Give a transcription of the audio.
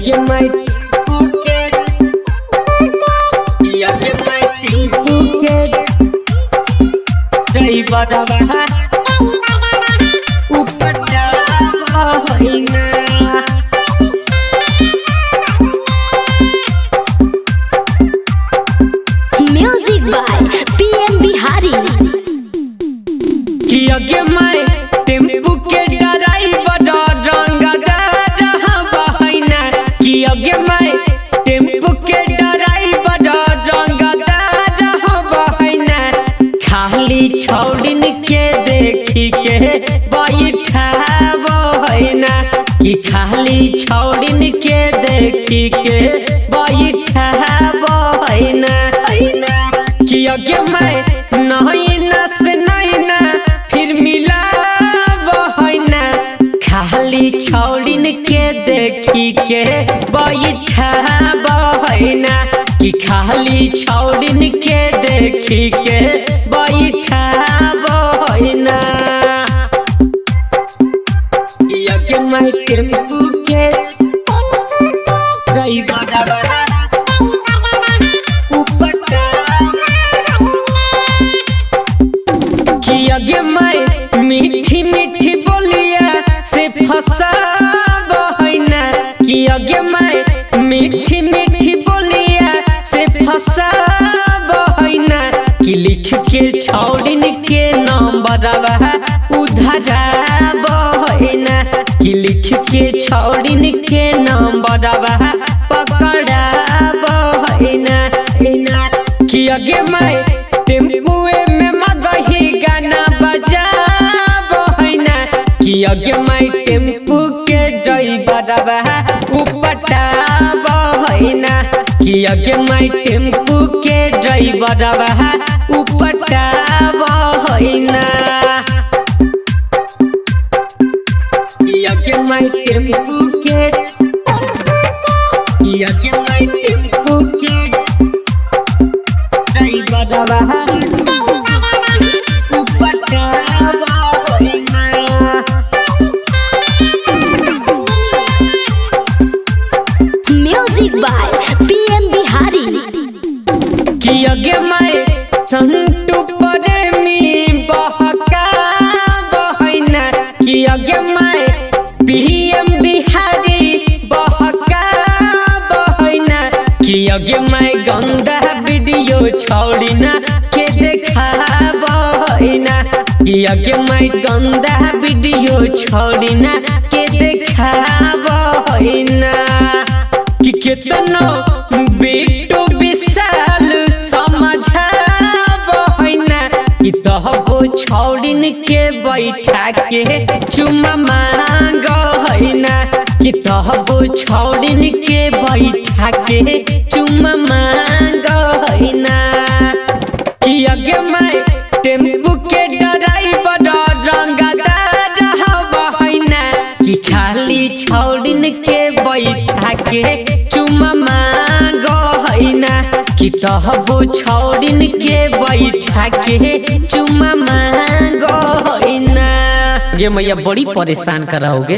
यज्ञ माई पुकेट यज्ञ माई पुकेट जय बड़वा ऊपर जावा होइना म्यूजिक बाय पीएम बिहारी। कि यज्ञ माई टेम्पू के ड्राइवर रंगदार बहना कि यज्ञ माई टेम्पू के ड्राइवर रंगदार बहना खाली छौड़िन के देखी के बैठा बहना कि खाली छौड़िन के देखी के बैठा बहना कि यज्ञ माई नहीं नस नैना फिर मिला बहना खाली छौड़िन के देखी के बैठा बहना कि खाली छौड़िन के देखी के बैठा बहना यज्ञ माई टेम्पू के ड्राइवर यज्ञ माई मीठी मीठी बोलिया से फंसा बहना कि यज्ञ माई मीठी मीठी बोलिया से फंसा बहना कि लिख के छौड़िन के नंबरवा उधरा बहना कि लिख के छौड़िन के नंबरवा पकड़ा बहना कि यज्ञ माई टेम्पुए में मगही गाना बजा बहना कि यज्ञ माई टेम्पू के ड्राइवरवा उपटा बहना कि यज्ञ माई टेम्पू के ड्राइवरवा उपटा बहना यज्ञ माई टेम्पू के यज्ञ माई टेम्पू के ड्राइवरवा म्यूजिक बाय पीएम बिहारी। कि यज्ञ माई संतु प्रेमी बहका बहना कि यज्ञ माई पीएम बिहारी बहका बहना कि यज्ञ माई गंदा वीडियो छौड़िना के देखा बहना कि यज्ञ माई गंदा वीडियो छौड़िना के देखा बहना कि कितना बेटो विशाल समझा बहना कि तहबो छौड़िन के बैठा के चुमा मांग हैना कि तहबो छौड़िन के बैठा के चुमा मांग हैना कि यज्ञ माई टेम्पू के ड्राइवर रंगदार बहना कि खाली छौड़िन के बैठा के चुमा मांग हैना कि तहबो छौड़िन के बैठा के चुमा मांग हैना। ये मैया बड़ी परेशान कर रहोगे।